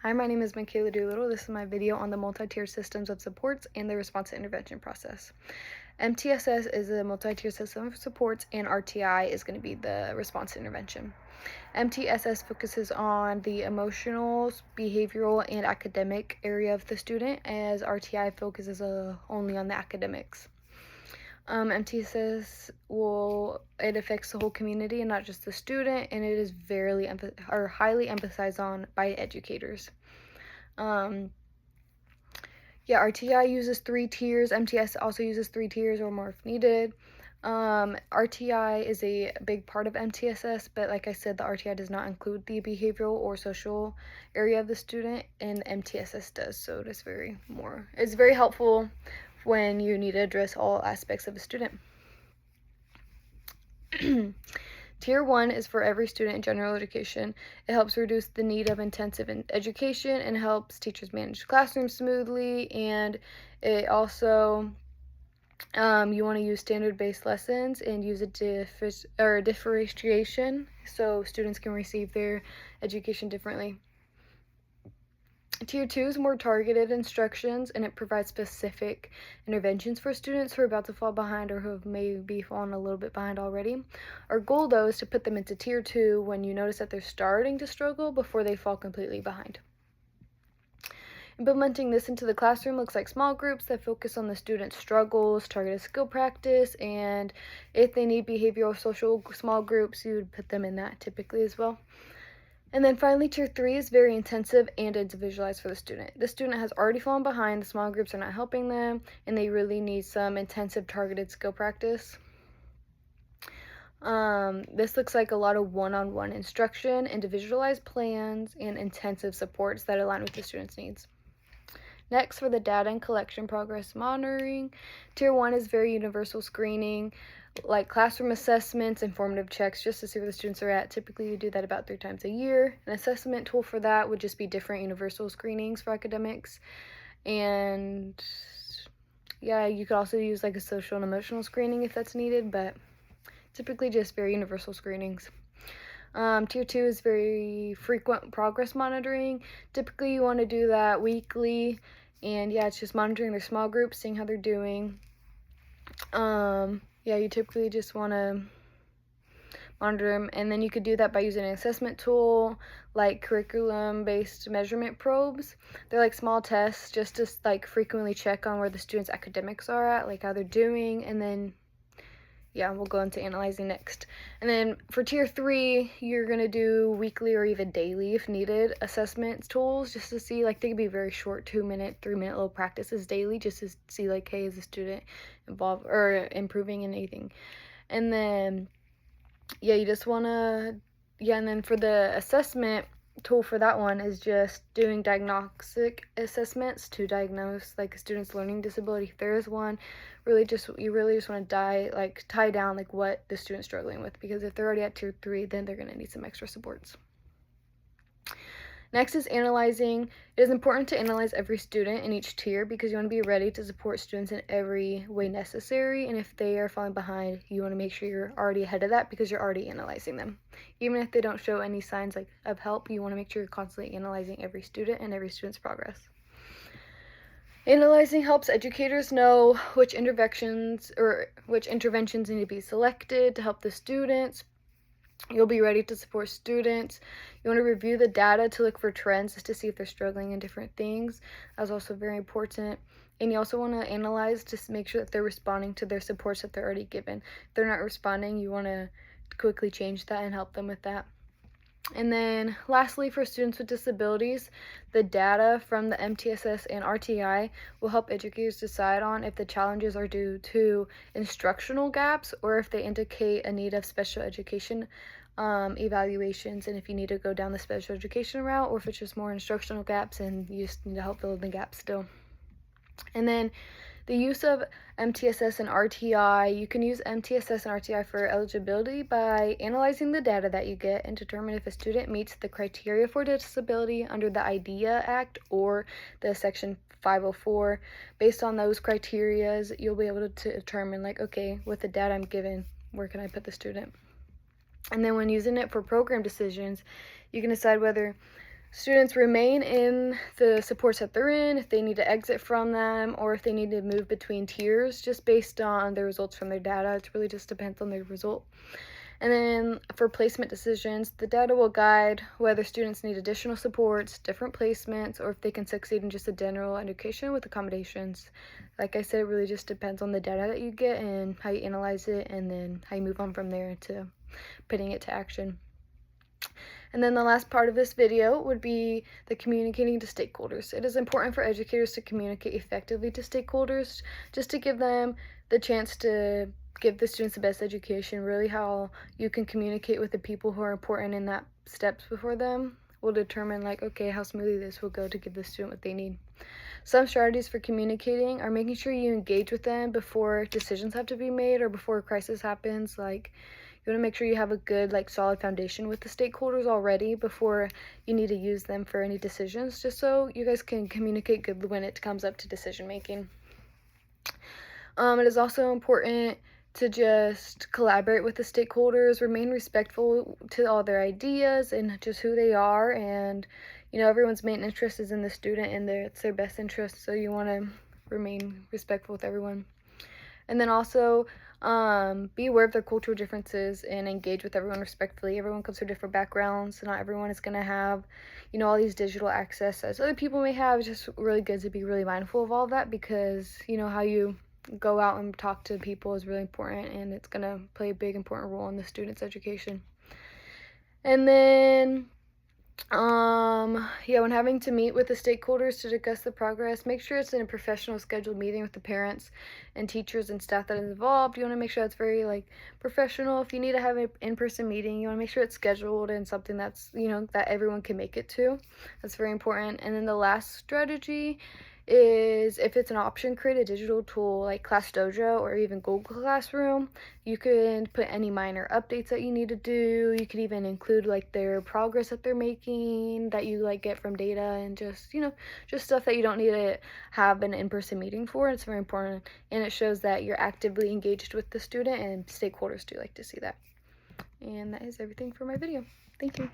Hi, my name is Michaela Doolittle. This is my video on the multi-tiered systems of supports and the response to intervention process. MTSS is a multi-tiered system of supports, and RTI is going to be the response to intervention. MTSS focuses on the emotional, behavioral, and academic area of the student, as RTI focuses only on the academics. MTSS it affects the whole community and not just the student, and it is highly emphasized on by educators. RTI uses 3 tiers. MTS also uses 3 tiers or more if needed. RTI is a big part of MTSS, but like I said, the RTI does not include the behavioral or social area of the student, and MTSS does. So it's very helpful when you need to address all aspects of a student. Tier 1 is for every student in general education. It helps reduce the need of intensive education and helps teachers manage classrooms smoothly, and it also you want to use standard-based lessons and use a differentiation so students can receive their education differently. Tier 2 is more targeted instructions, and it provides specific interventions for students who are about to fall behind or who have maybe fallen a little bit behind already. Our goal, though, is to put them into Tier 2 when you notice that they're starting to struggle before they fall completely behind. Implementing this into the classroom looks like small groups that focus on the students' struggles, targeted skill practice, and if they need behavioral social small groups, you would put them in that typically as well. And then finally, Tier 3 is very intensive and individualized for the student. The student has already fallen behind, the small groups are not helping them, and they really need some intensive targeted skill practice. This looks like a lot of one-on-one instruction, individualized plans, and intensive supports that align with the student's needs. Next, for the data and collection progress monitoring, Tier 1 is very universal screening, like classroom assessments, informative checks, just to see where the students are at. Typically, you do that about 3 times a year. An assessment tool for that would just be different universal screenings for academics. And yeah, you could also use like a social and emotional screening if that's needed, but typically just very universal screenings. Tier 2 is very frequent progress monitoring. Typically, you want to do that weekly, and yeah, it's just monitoring their small groups, seeing how they're doing. You typically just want to monitor them, and then you could do that by using an assessment tool like curriculum-based measurement probes. They're like small tests just to like frequently check on where the students' academics are at, like how they're doing, and then we'll go into analyzing next. And then for Tier 3, you're going to do weekly or even daily, if needed, assessment tools just to see, like, they could be very short, 2-minute, 3-minute little practices daily just to see, like, hey, is the student involved or improving in anything? And then, you just want to, and then for the assessment tool for that one is just doing diagnostic assessments to diagnose like a student's learning disability if there is one. You really just want to tie down like what the student's struggling with, because if they're already at Tier 3, then they're going to need some extra supports. Next is analyzing. It is important to analyze every student in each tier because you want to be ready to support students in every way necessary, and if they are falling behind, you want to make sure you're already ahead of that because you're already analyzing them. Even if they don't show any signs of help, you want to make sure you're constantly analyzing every student and every student's progress. Analyzing helps educators know which interventions need to be selected to help the students. You'll be ready to support students. You want to review the data to look for trends just to see if they're struggling in different things. That's also very important. And you also want to analyze to make sure that they're responding to their supports that they're already given. If they're not responding, you want to quickly change that and help them with that. And then lastly, for students with disabilities, the data from the MTSS and RTI will help educators decide on if the challenges are due to instructional gaps or if they indicate a need of special education evaluations, and if you need to go down the special education route or if it's just more instructional gaps and you just need to help fill in the gaps still. And then the use of MTSS and RTI. You can use MTSS and RTI for eligibility by analyzing the data that you get and determine if a student meets the criteria for disability under the IDEA Act or the Section 504. Based on those criteria, you'll be able to determine, like, okay, with the data I'm given, where can I put the student? And then when using it for program decisions, you can decide whether Students remain in the supports that they're in if they need to exit from them, or if they need to move between tiers, just based on the results from their data. It really just depends on their result. And then for placement decisions, the data will guide whether students need additional supports, different placements, or if they can succeed in just a general education with accommodations. Like I said, it really just depends on the data that you get and how you analyze it, and then how you move on from there to putting it to action. And then the last part of this video would be the communicating to stakeholders. It is important for educators to communicate effectively to stakeholders, just to give them the chance to give the students the best education. Really, how you can communicate with the people who are important in that steps before them will determine, like, okay, how smoothly this will go to give the student what they need. Some strategies for communicating are making sure you engage with them before decisions have to be made or before a crisis happens. Like, you want to make sure you have a good, like, solid foundation with the stakeholders already before you need to use them for any decisions, just so you guys can communicate good when it comes up to decision making. It is also important to just collaborate with the stakeholders, remain respectful to all their ideas and just who they are, and everyone's main interest is in the student and it's their best interest, so you want to remain respectful with everyone. And then also be aware of their cultural differences and engage with everyone respectfully. Everyone comes from different backgrounds, so not everyone is going to have all these digital access as other people may have. It's just really good to be really mindful of all of that, because how you go out and talk to people is really important, and it's going to play a big important role in the student's education. And then when having to meet with the stakeholders to discuss the progress, make sure it's in a professional scheduled meeting with the parents and teachers and staff that is involved. You want to make sure that's very professional. If you need to have an in-person meeting, you want to make sure it's scheduled and something that's that everyone can make it to. That's very important. And then the last strategy is, if it's an option, create a digital tool like Class Dojo or even Google Classroom. You can put any minor updates that you need to do. You could even include their progress that they're making that you get from data, and just just stuff that you don't need to have an in-person meeting for. It's very important, and it shows that you're actively engaged with the student, and stakeholders do like to see that. And that is everything for my video. Thank you.